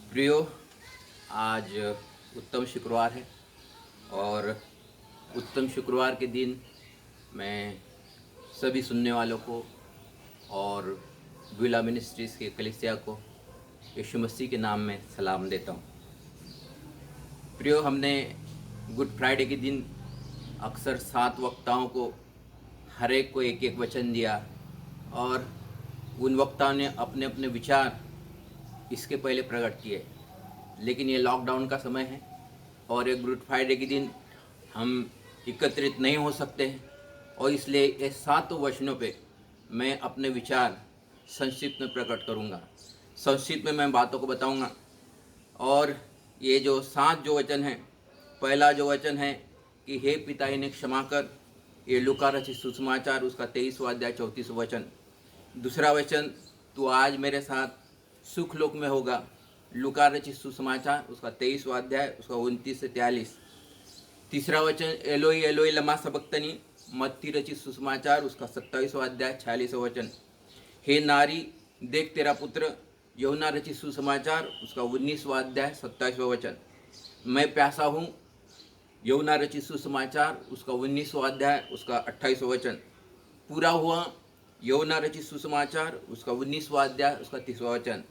प्रियो, आज उत्तम शुक्रवार है और उत्तम शुक्रवार के दिन मैं सभी सुनने वालों को और विला मिनिस्ट्रीज़ के कलीसिया को यीशु मसीह के नाम में सलाम देता हूँ। प्रियो, हमने गुड फ्राइडे के दिन अक्सर 7 वक्ताओं को हर एक को एक एक वचन दिया और उन वक्ताओं ने अपने अपने विचार इसके पहले प्रकट किए। लेकिन ये लॉकडाउन का समय है और एक गुड फ्राइडे के दिन हम एकत्रित नहीं हो सकते हैं और इसलिए ये 7 वचनों पे मैं अपने विचार संक्षिप्त में प्रकट करूँगा। संक्षिप्त में मैं बातों को बताऊँगा और ये जो 7 जो वचन हैं, पहला जो वचन है कि हे पिता इन्हें क्षमा कर, ये लूका रचित सुसमाचार उसका 23वां अध्याय 34वां वचन। दूसरा वचन, तू आज मेरे साथ सुख लोक में होगा, लूका रचित सुसमाचार उसका 23वां अध्याय उसका 29 से 43। तीसरा वचन, एलोई एलोई लमा सबक्तनी, मत्ती रचित सुसमाचार उसका 27वां अध्याय 46वां वचन। हे नारी देख तेरा पुत्र, यूहन्ना रचित सुसमाचार उसका 19वां अध्याय 27वां वचन। मैं प्यासा हूँ, यूहन्ना रचित सुसमाचार उसका 19वां अध्याय उसका 28वां वचन। पूरा हुआ, यूहन्ना रचित सुसमाचार उसका 19वां अध्याय उसका 30वां वचन।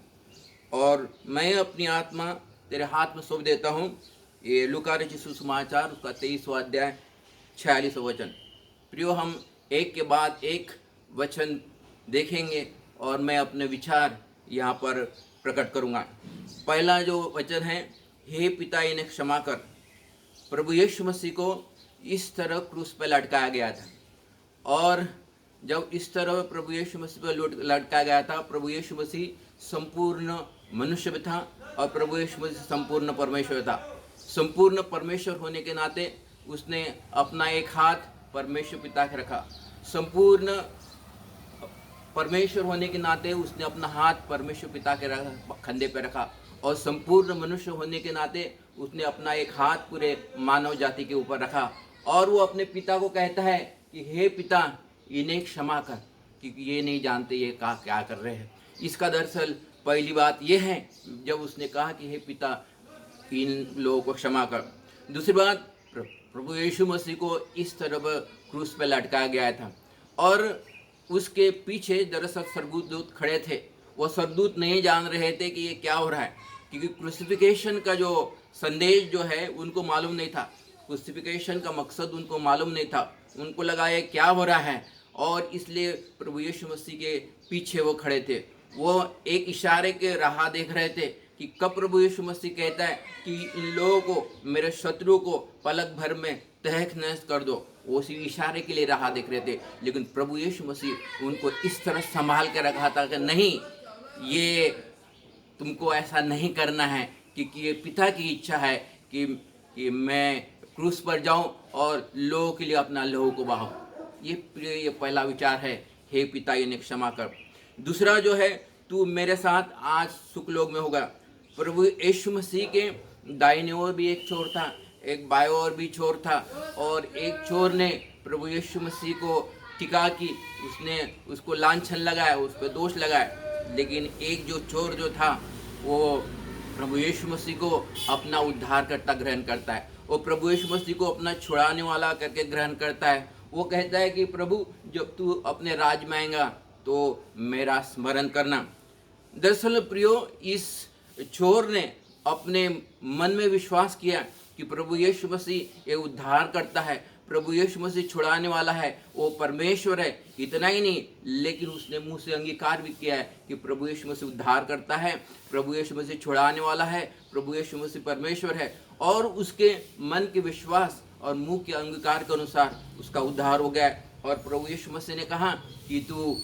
और मैं अपनी आत्मा तेरे हाथ में सौंप देता हूँ, ये लूका रचित सुसमाचार उसका 23वां अध्याय 46वां वचन। प्रियो, हम एक के बाद एक वचन देखेंगे और मैं अपने विचार यहाँ पर प्रकट करूँगा। पहला जो वचन है, हे पिता इन्हें क्षमा कर। प्रभु यीशु मसीह को इस तरह क्रूस पर लटकाया गया था और जब इस तरह प्रभु यीशु मसीह पर लटकाया गया था, प्रभु यीशु मसीह संपूर्ण मनुष्य भी था और प्रभु यीशु मसीह संपूर्ण परमेश्वर था। संपूर्ण परमेश्वर होने के नाते उसने अपना एक हाथ परमेश्वर पिता के रखा। संपूर्ण परमेश्वर होने के नाते उसने अपना हाथ परमेश्वर पिता के कंधे पर रखा और संपूर्ण मनुष्य होने के नाते उसने अपना एक हाथ पूरे मानव जाति के ऊपर रखा और वो अपने पिता को कहता है कि हे पिता इन्हें क्षमा कर, क्योंकि ये नहीं जानते ये क्या कर रहे हैं। इसका दरअसल पहली बात ये है जब उसने कहा कि हे पिता इन लोगों को क्षमा कर। दूसरी बात, प्रभु यीशु मसीह को इस तरह क्रूस पर लटकाया गया था और उसके पीछे दरअसल स्वर्गदूत खड़े थे। वो स्वर्गदूत नहीं जान रहे थे कि ये क्या हो रहा है, क्योंकि क्रूसिफिकेशन का जो संदेश जो है उनको मालूम नहीं था। क्रूसिफिकेशन का मकसद उनको मालूम नहीं था। उनको लगा ये क्या हो रहा है और इसलिए प्रभु यीशु मसीह के पीछे वो खड़े थे। वो एक इशारे के राह देख रहे थे कि कब प्रभु यीशु मसीह कहता है कि इन लोगों को, मेरे शत्रु को पलक भर में तहस नहस कर दो। वो उसी इशारे के लिए राह देख रहे थे, लेकिन प्रभु यीशु मसीह उनको इस तरह संभाल के रखा था कि नहीं, ये तुमको ऐसा नहीं करना है, क्योंकि ये पिता की इच्छा है कि मैं क्रूस पर जाऊं और लोगों के लिए अपना लहू को बहाऊं। ये पहला विचार है, हे पिता इन्हें क्षमा कर। दूसरा जो है, तू मेरे साथ आज सुखलोक में होगा। प्रभु यीशु मसीह के दाहिने ओर भी एक चोर था, एक बाएं ओर भी चोर था और एक चोर ने प्रभु यीशु मसीह को टिका की, उसने उसको लांछन लगाया, उस पर दोष लगाया। लेकिन एक जो चोर जो था वो प्रभु यीशु मसीह को अपना उद्धारकर्ता ग्रहण करता है, वो प्रभु यीशु मसीह को अपना छुड़ाने वाला करके ग्रहण करता है। वो कहता है कि प्रभु जब तू अपने राज में आएगा तो मेरा स्मरण करना। दरअसल प्रियो, इस चोर ने अपने मन में विश्वास किया कि प्रभु यीशु मसीह ये उद्धार करता है, प्रभु यीशु मसीह छुड़ाने वाला है, वो परमेश्वर है। इतना ही नहीं, लेकिन उसने मुंह से अंगीकार भी किया है कि प्रभु यीशु मसीह उद्धार करता है, प्रभु यीशु मसीह छुड़ाने वाला है, प्रभु यीशु मसीह परमेश्वर है। और उसके मन के विश्वास और मुंह के अंगीकार के अनुसार उसका उद्धार हो गया और प्रभु यीशु मसीह ने कहा कि तू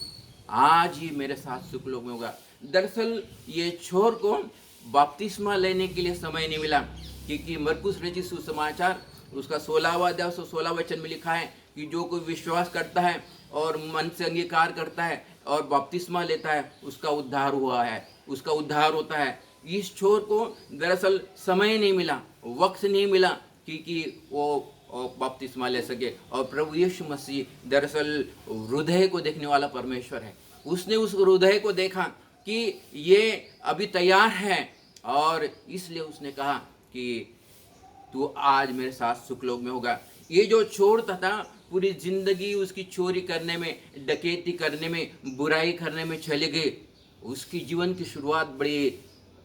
आज ही मेरे साथ सुखलोक में होगा। दरअसल ये चोर को बपतिस्मा लेने के लिए समय नहीं मिला, क्योंकि मरकुस रचित सुसमाचार उसका 16वां अध्याय 16 वचन में लिखा है कि जो कोई विश्वास करता है और मन से अंगीकार करता है और बपतिस्मा लेता है उसका उद्धार हुआ है, उसका उद्धार होता है। इस चोर को दरअसल समय नहीं मिला, वक्त नहीं मिला कि वो बपतिस्मा ले सके। और प्रभु यीशु मसीह दरअसल हृदय को देखने वाला परमेश्वर है। उसने उस हृदय को देखा कि ये अभी तैयार है और इसलिए उसने कहा कि तू आज मेरे साथ सुखलोक में होगा। ये जो चोर था पूरी जिंदगी उसकी चोरी करने में, डकैती करने में, बुराई करने में चले गए। उसकी जीवन की शुरुआत बड़ी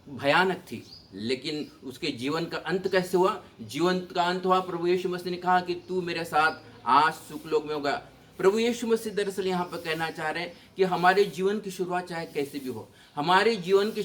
भयानक थी, लेकिन उसके जीवन का अंत कैसे हुआ? जीवन का अंत हुआ, प्रभु यीशु मसीह ने कहा कि तू मेरे साथ आज सुखलोक में होगा। प्रभु यीशु मसीह दरअसल यहाँ पर कहना चाह रहे हैं कि हमारे जीवन की शुरुआत चाहे कैसी भी हो, हमारे जीवन की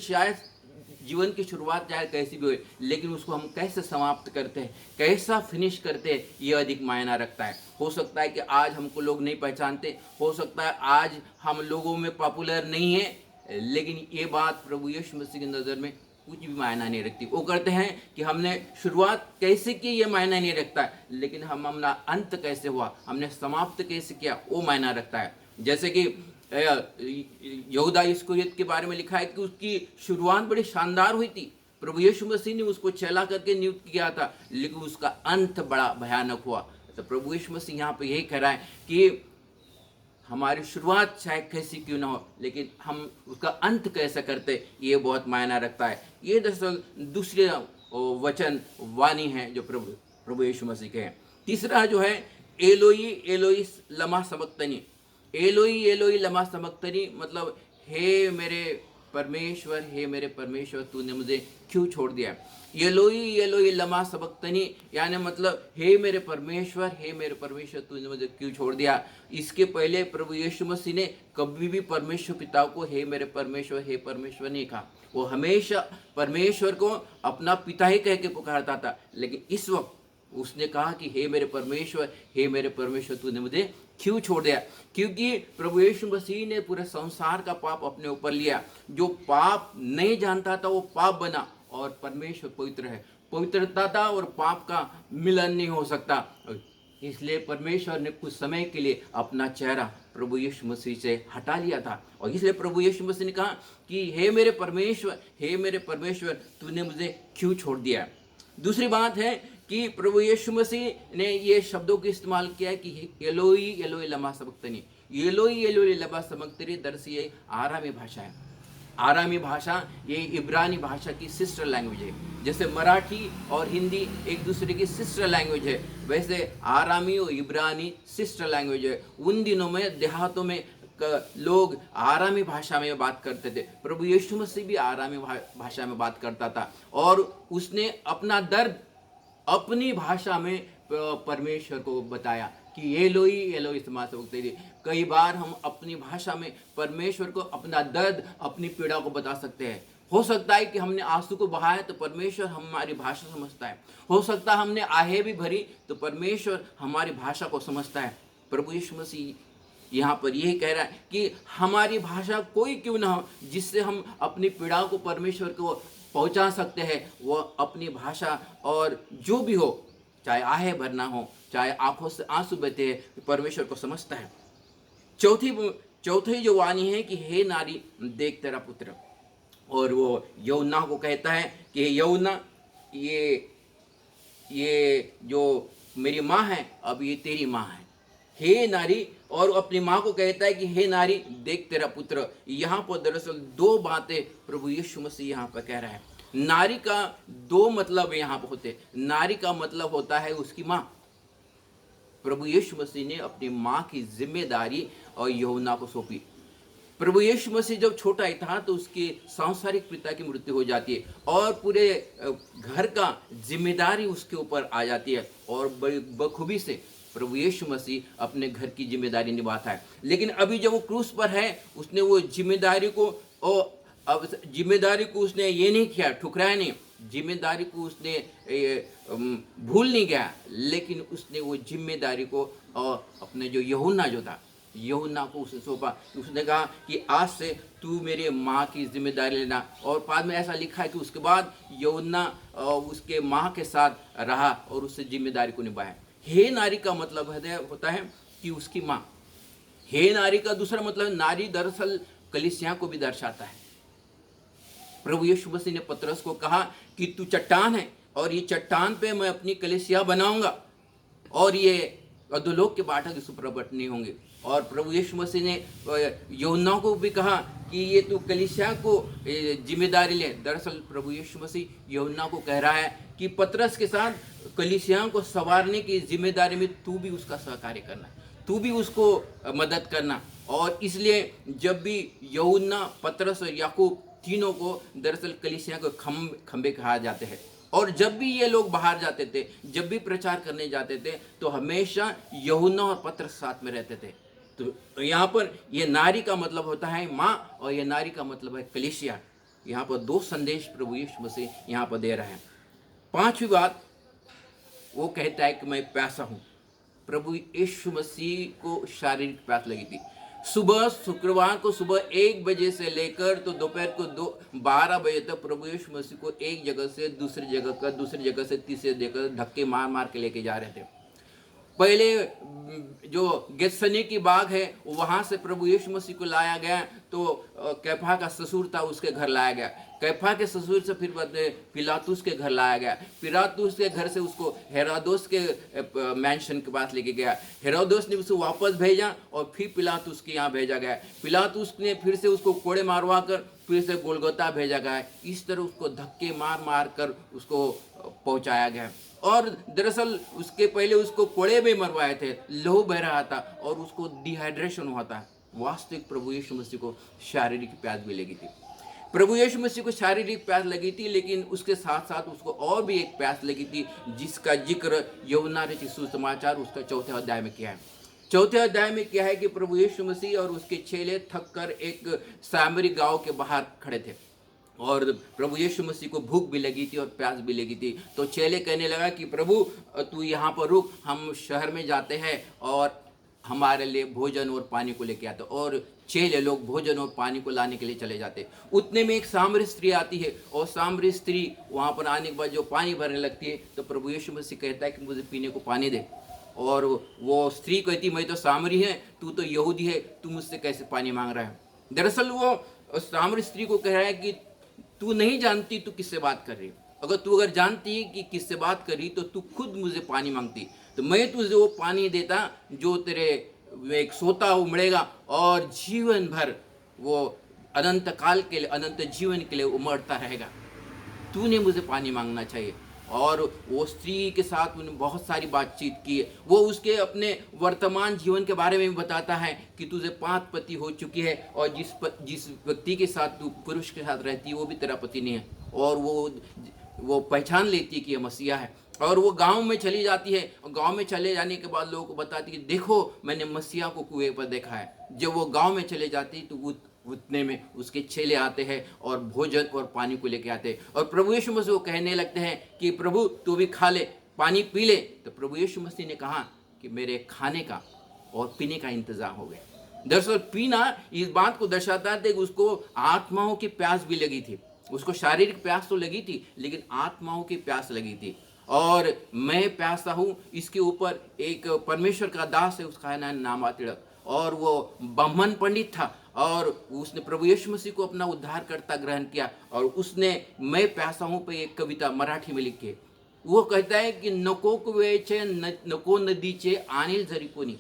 शुरुआत चाहे कैसी भी हो, लेकिन उसको हम कैसे समाप्त करते हैं, कैसा फिनिश करते हैं, ये अधिक मायना रखता है। हो सकता है कि आज हमको लोग नहीं पहचानते, हो सकता है आज हम लोगों में पॉपुलर नहीं है, लेकिन ये बात प्रभु यीशु मसीह की नज़र में कुछ भी मायना नहीं रखती। वो करते हैं कि हमने शुरुआत कैसे की ये मायना नहीं रखता है, लेकिन हमारा अंत कैसे हुआ, हमने समाप्त कैसे किया, वो मायना रखता है। जैसे कि यहूदा इस्करियोत के बारे में लिखा है कि उसकी शुरुआत बड़ी शानदार हुई थी, प्रभु यीशु मसीह ने उसको चला करके नियुक्त किया था, लेकिन उसका अंत बड़ा भयानक हुआ। तो प्रभु यीशु मसीह यहाँ पे यही कह रहा है कि हमारी शुरुआत चाहे कैसी क्यों ना हो, लेकिन हम उसका अंत कैसे करते, ये बहुत मायना रखता है। ये दरअसल दूसरे वचन वाणी है जो प्रभु यीशु मसीह के हैं। तीसरा जो है एलोई एलोई लमा सबक्तनी। एलोई एलोई लमा सबक्तनी मतलब हे मेरे परमेश्वर, हे मेरे परमेश्वर तूने मुझे क्यों छोड़ दिया। एलोई एलोई लमा सबक्तनी यानी मतलब हे मेरे परमेश्वर, हे मेरे परमेश्वर तूने मुझे क्यों छोड़ दिया। इसके पहले प्रभु यीशु मसीह ने कभी भी परमेश्वर पिता को हे मेरे परमेश्वर, हे परमेश्वर नहीं कहा। वो हमेशा परमेश्वर को अपना पिता ही कह के पुकारता था, लेकिन इस वक्त उसने कहा कि हे मेरे परमेश्वर, हे मेरे परमेश्वर तूने मुझे क्यों छोड़ दिया। क्योंकि प्रभु यीशु मसीह ने पूरे संसार का पाप अपने ऊपर लिया। जो पाप नहीं जानता था वो पाप बना, और परमेश्वर पवित्र है, पवित्रता था और पाप का मिलन नहीं हो सकता। इसलिए परमेश्वर ने कुछ समय के लिए अपना चेहरा प्रभु यीशु मसीह से हटा लिया था, और इसलिए प्रभु यीशु मसीह ने कहा कि हे मेरे परमेश्वर, हे मेरे परमेश्वर तूने मुझे क्यों छोड़ दिया। दूसरी बात है कि प्रभु यीशु मसीह ने ये शब्दों का इस्तेमाल किया है कि एलोई एलोई लमा सबक्तनी। एलोई एलोई लमा सबक्तनी दरअसल ये आरामी भाषा है। आरामी भाषा ये इब्रानी भाषा की सिस्टर लैंग्वेज है। जैसे मराठी और हिंदी एक दूसरे की सिस्टर लैंग्वेज है, वैसे आरामी और इब्रानी सिस्टर लैंग्वेज है। उन दिनों में देहातों में लोग आरामी भाषा में बात करते थे। प्रभु यीशु मसीह भी आरामी भाषा में बात करता था, और उसने अपना दर्द अपनी भाषा में परमेश्वर को बताया कि एलोई एलोई लमा सबक्तनी। कई बार हम अपनी भाषा में परमेश्वर को अपना दर्द, अपनी पीड़ा को बता सकते हैं। हो सकता है कि हमने आंसू को बहाया तो परमेश्वर हमारी भाषा समझता है। हो सकता है हमने आहें भी भरी तो परमेश्वर हमारी भाषा को समझता है। प्रभु यीशु मसीह यहाँ पर यही कह रहा है कि हमारी भाषा कोई क्यों ना हो जिससे हम अपनी पीड़ा को परमेश्वर को पहुँचा सकते हैं, वो अपनी भाषा और जो भी हो, चाहे आहें भरना हो, चाहे आंखों से आंसू बहते हैं, परमेश्वर को समझता है। चौथी जो वाणी है कि हे नारी देख तेरा पुत्र, और वो यौना को कहता है कि यौना ये जो मेरी माँ है अब ये तेरी माँ है, हे नारी। और अपनी माँ को कहता है कि हे नारी देख तेरा पुत्र। यहाँ पर दरअसल दो बातें प्रभु यीशु मसीह यहाँ पर कह रहा है। नारी का दो मतलब यहाँ पर होते। नारी का मतलब होता है उसकी माँ। प्रभु यीशु मसीह ने अपनी माँ की जिम्मेदारी और यूहन्ना को सौंपी। प्रभु यीशु मसीह जब छोटा ही था तो उसके सांसारिक पिता की मृत्यु हो जाती है और पूरे घर का जिम्मेदारी उसके ऊपर आ जाती है, और बड़ी बखूबी से प्रभु यीशु मसीह अपने घर की जिम्मेदारी निभाता है। लेकिन अभी जब वो क्रूस पर है उसने वो जिम्मेदारी को उसने ये नहीं किया, ठुकराया नहीं, जिम्मेदारी को उसने भूल नहीं गया, लेकिन उसने वो जिम्मेदारी को अपने जो यूहन्ना को उसे सौंपा। उसने कहा कि आज से तू मेरे माँ की जिम्मेदारी लेना। और बाद में ऐसा लिखा है कि उसके बाद यूहन्ना उसके माँ के साथ रहा और उससे जिम्मेदारी को निभाया। हे नारी का मतलब होता है कि उसकी माँ। हे नारी का दूसरा मतलब नारी दरअसल कलीसिया को भी दर्शाता है। प्रभु यीशु मसीह ने पतरस को कहा कि तू चट्टान है और ये चट्टान पे मैं अपनी कलीसिया बनाऊंगा और ये अधोलोक के बाटक इस पर प्रकट नहीं होंगे। और प्रभु यीशु मसीह ने यूहन्ना को भी कहा कि ये तू कलीसिया को जिम्मेदारी ले। दरअसल प्रभु यीशु मसीह यूहन्ना को कह रहा है कि पतरस के साथ कलीसिया को संवारने की जिम्मेदारी में तू भी उसका सहकार्य करना, तू भी उसको मदद करना। और इसलिए जब भी यूहन्ना, पतरस और याकूब तीनों को दरअसल कलीसिया को खंबे कहा जाते हैं। और जब भी ये लोग बाहर जाते थे, जब भी प्रचार करने जाते थे, तो हमेशा यूहन्ना और पतरस साथ में रहते थे। तो यहाँ पर ये नारी का मतलब होता है माँ, और ये नारी का मतलब है कलीसिया। यहाँ पर दो संदेश प्रभु यीशु मसीह यहाँ पर दे रहे हैं। पांचवी बात, वो कहता है कि मैं प्यासा हूँ। प्रभु यीशु मसीह को शारीरिक प्यास लगी थी। सुबह, शुक्रवार को सुबह 1 बजे से लेकर तो दोपहर को 12 बजे तक प्रभु यीशु मसीह को एक जगह से दूसरी जगह से तीसरी जगह धक्के मार मार के लेके जा रहे थे। पहले जो गेत्समनी की बाग है वहां से प्रभु यीशु मसीह को लाया गया, तो कैफा का ससुर था, उसके घर लाया गया। कैफा के ससुर से फिर पिलातुस के घर लाया गया। पिलातुस के घर से उसको हेरोदोस के मैंशन के पास लेके गया। हेरोदोस ने उसे वापस भेजा और फिर पिलातुस के यहाँ भेजा गया। पिलातुस ने फिर से उसको कोड़े मारवा कर फिर से गोलगोता भेजा गया। इस तरह उसको धक्के मार मार कर उसको पहुंचाया गया। और दरअसल उसके पहले उसको कोड़े में मरवाए थे, लहू बह रहा था और उसको डिहाइड्रेशन हुआ था। वास्तविक प्रभु यीशु मसीह को शारीरिक प्यास भी लगी थी। प्रभु यीशु मसीह को शारीरिक प्यास लगी थी, लेकिन उसके साथ साथ उसको और भी एक प्यास लगी थी, जिसका जिक्र यूहन्ना रचित सुसमाचार उसका 4 अध्याय में किया है। 4 अध्याय में क्या है कि प्रभु यीशु मसीह और उसके चेले थक कर एक सामरी गांव के बाहर खड़े थे, और प्रभु यीशु मसीह को भूख भी लगी थी और प्यास भी लगी थी। तो चेले कहने लगा कि प्रभु तू यहाँ पर रुक, हम शहर में जाते हैं और हमारे लिए भोजन और पानी को लेके आते। और चेले लोग भोजन और पानी को लाने के लिए चले जाते। उतने में एक सामरी स्त्री आती है, और सामरी स्त्री वहाँ पर आने के बाद जो पानी भरने लगती है, तो प्रभु यीशु मसीह कहता है कि मुझे पीने को पानी दे। और वो स्त्री कहती, मैं तो सामरी है, तू तो यहूदी है, तू मुझसे कैसे पानी मांग रहा है। दरअसल वो सामरी स्त्री को कह रहा है कि तू नहीं जानती तू किससे बात कर रही। अगर जानती कि किससे बात कर रही तो तू खुद मुझे पानी मांगती, तो मैं तुझे वो पानी देता जो तेरे एक सोता उमड़ेगा और जीवन भर वो अनंत काल के लिए, अनंत जीवन के लिए उमड़ता रहेगा। तूने मुझे पानी मांगना चाहिए। और वो स्त्री के साथ उन्होंने बहुत सारी बातचीत की। वो उसके अपने वर्तमान जीवन के बारे में भी बताता है कि तुझे 5 पति हो चुकी है, और जिस व्यक्ति के साथ तू पुरुष के साथ रहती है वो भी तेरा पति नहीं है। और वो पहचान लेती है कि ये मसीहा है। और वो गांव में चली जाती है, और गांव में चले जाने के बाद लोगों को बताती है, देखो मैंने मसीहा को कुएं पर देखा है। जब वो गांव में चले जाती है तो वो उतने में उसके चेले आते हैं और भोजन और पानी को लेके आते हैं। और प्रभु यीशु मसीह को कहने लगते हैं कि प्रभु तू भी खा ले, पानी पी ले। तो प्रभु यीशु मसीह ने कहा कि मेरे खाने का और पीने का इंतजाम हो गया। दरअसल पीना इस बात को दर्शाता है कि उसको आत्माओं की प्यास भी लगी थी। उसको शारीरिक प्यास तो लगी थी, लेकिन आत्माओं की प्यास लगी थी। और मैं प्यासा हूँ, इसके ऊपर एक परमेश्वर का दास है, उसका है नाम तिलक, और वो ब्राह्मण पंडित था, और उसने प्रभु यीशु मसीह को अपना उद्धारकर्ता ग्रहण किया। और उसने मैं प्यासा हूँ पे एक कविता मराठी में लिखी है। वो कहता है कि नको कुवेचे नको नदीचे अनिल जरी कोणी,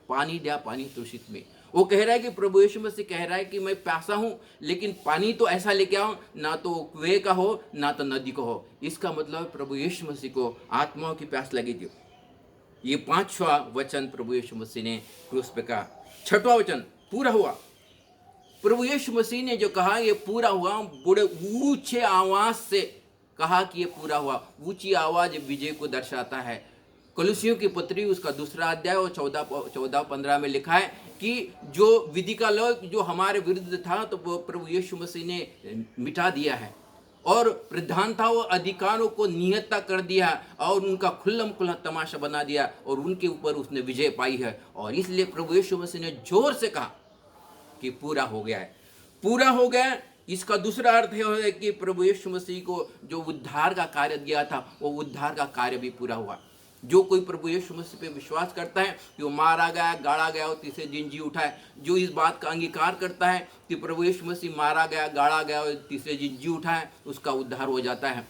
पानी द्या पानी तृषित में। वो कह रहा है कि प्रभु यीशु मसीह कह रहा है कि मैं प्यासा हूँ, लेकिन पानी तो ऐसा लेके आओ ना तो कुएं का हो ना तो नदी का हो। इसका मतलब प्रभु यीशु मसीह को आत्माओं की प्यास लगी थी। ये 5वां वचन प्रभु यीशु मसीह ने क्रूस पे कहा। 6वां वचन पूरा हुआ। प्रभु यीशु मसीह ने जो कहा ये पूरा हुआ, बड़े ऊंचे आवाज से कहा कि ये पूरा हुआ। ऊंची आवाज विजय को दर्शाता है। कलुसियों की पत्री उसका 2 अध्याय और 14-15 में लिखा है कि जो विधि का लोग जो हमारे विरुद्ध था, तो वो प्रभु यीशु मसीह ने मिटा दिया है। और प्रधानताओं अधिकारों को निहत्ता कर दिया और उनका खुल्लम खुल्ला तमाशा बना दिया, और उनके ऊपर उसने विजय पाई है। और इसलिए प्रभु यीशु मसीह ने जोर से कहा कि पूरा हो गया है, पूरा हो गया। इसका दूसरा अर्थ है कि प्रभु यीशु मसीह को जो उद्धार का कार्य दिया था, वो उद्धार का कार्य भी पूरा हुआ। जो कोई प्रभु यीशु मसीह पे विश्वास करता है कि वो मारा गया, गाड़ा गया और तीसरे दिन जी उठा है, जो इस बात का अंगीकार करता है कि प्रभु यीशु मसीह मारा गया, गाड़ा गया और तीसरे दिन जी उठा है, उसका उद्धार हो जाता है।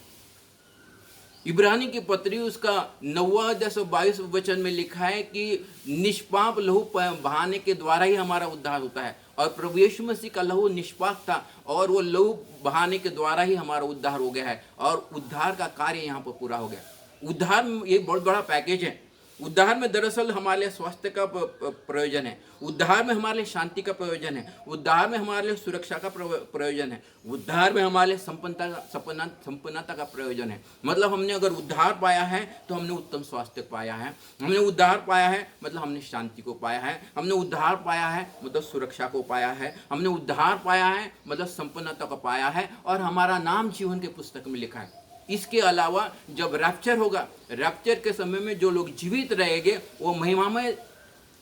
इब्रानी की पत्री उसका 9वां अध्याय 22 वचन में लिखा है कि निष्पाप लहू बहाने के द्वारा ही हमारा उद्धार होता है। और प्रभु यीशु मसीह का लहू निष्पाप था और वो लहू बहाने के द्वारा ही हमारा उद्धार हो गया है और उद्धार का कार्य यहाँ पर पूरा हो गया। उद्धार ये बहुत बड़ा पैकेज है। उद्धार में दरअसल हमारे लिए स्वास्थ्य का प्रयोजन है, उद्धार में हमारे लिए शांति का प्रयोजन है, उद्धार में हमारे लिए सुरक्षा का प्रयोजन है, उद्धार में हमारे लिए संपन्नता का प्रयोजन है। मतलब हमने अगर उद्धार पाया है तो हमने उत्तम स्वास्थ्य पाया है, हमने उद्धार पाया है मतलब हमने शांति को पाया है, हमने उद्धार पाया है मतलब सुरक्षा को पाया है, हमने उद्धार पाया है मतलब संपन्नता को पाया है और हमारा नाम जीवन के पुस्तक में लिखा है। इसके अलावा जब रैप्चर होगा, रैप्चर के समय में जो लोग जीवित रहेंगे वो महिमामय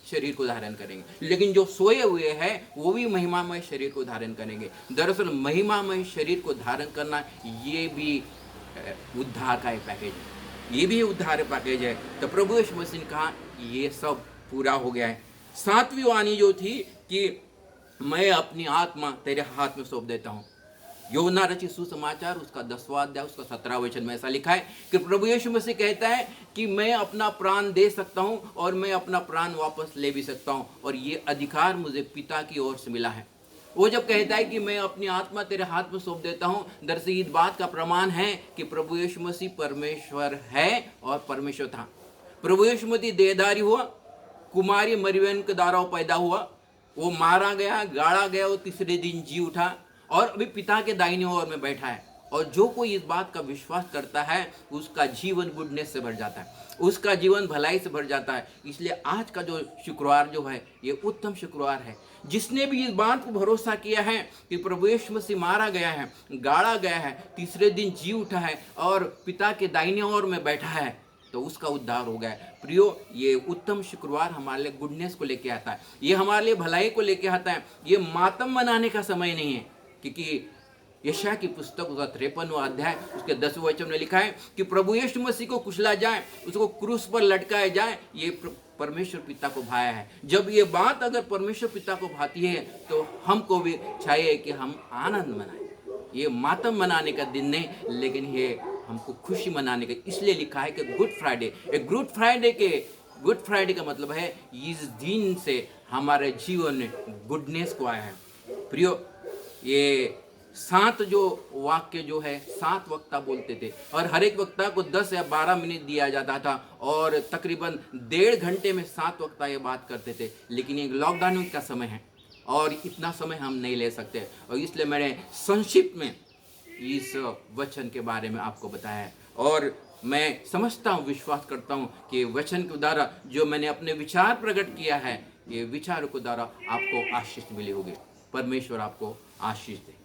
शरीर को धारण करेंगे, लेकिन जो सोए हुए हैं वो भी महिमामय शरीर को धारण करेंगे। दरअसल महिमामय शरीर को धारण करना ये भी उद्धार का एक पैकेज है, ये भी उद्धार पैकेज है। तो प्रभु यीशु मसीह ने कहा ये सब पूरा हो गया है। सातवीं वाणी जो थी कि मैं अपनी आत्मा तेरे हाथ में सौंप देता हूँ। यूहन्ना रचित सुसमाचार उसका 10वां अध्याय उसका 17वां वचन में ऐसा लिखा है कि प्रभु यीशु मसीह कहता है कि मैं अपना प्राण दे सकता हूँ और मैं अपना प्राण वापस ले भी सकता हूँ और ये अधिकार मुझे पिता की ओर से मिला है। वो जब कहता है कि मैं अपनी आत्मा तेरे हाथ में सौंप देता हूँ, दरअसल इस बात का प्रमाण है कि प्रभु यीशु मसीह परमेश्वर है और परमेश्वर था। प्रभु यीशु मसीह देहधारी हुआ, कुमारी मरियम के द्वारा पैदा हुआ, वो मारा गया, गाड़ा गया, वो तीसरे दिन जी उठा और अभी पिता के दाहिने ओर में बैठा है। और जो कोई इस बात का विश्वास करता है उसका जीवन गुडनेस से भर जाता है, उसका जीवन भलाई से भर जाता है। इसलिए आज का जो शुक्रवार जो है ये उत्तम शुक्रवार है। जिसने भी इस बात को भरोसा किया है कि प्रभु यीशु मसीह मारा गया है, गाड़ा गया है, तीसरे दिन जी उठा है और पिता के दाहिने ओर में बैठा है, तो उसका उद्धार हो गया है। प्रियो, ये उत्तम शुक्रवार हमारे लिए गुडनेस को लेके आता है, ये हमारे लिए भलाई को लेके आता है। ये मातम मनाने का समय नहीं है, क्योंकि यशायाह की पुस्तक उसका 53वां अध्याय उसके 10वें वचन में लिखा है कि प्रभु यीशु मसीह को कुचला जाए, उसको क्रूस पर लटकाया जाए, ये परमेश्वर पिता को भाया है। जब ये बात अगर परमेश्वर पिता को भाती है तो हमको भी चाहिए कि हम आनंद मनाएं। ये मातम मनाने का दिन नहीं, लेकिन ये हमको खुशी मनाने का। इसलिए लिखा है कि गुड फ्राइडे का मतलब है इस दिन से हमारे जीवन में गुडनेस को आया है। प्रियो, ये 7 जो वाक्य जो है 7 वक्ता बोलते थे और हर एक वक्ता को 10 या 12 मिनट दिया जाता था और तकरीबन 1.5 घंटे में 7 वक्ता ये बात करते थे। लेकिन ये लॉकडाउन का समय है और इतना समय हम नहीं ले सकते और इसलिए मैंने संक्षिप्त में इस वचन के बारे में आपको बताया है। और मैं समझता हूँ, विश्वास करता हूँ कि वचन के द्वारा जो मैंने अपने विचार प्रकट किया है, ये विचारों के द्वारा आपको आशीष मिली होगी। परमेश्वर आपको आशीष दे।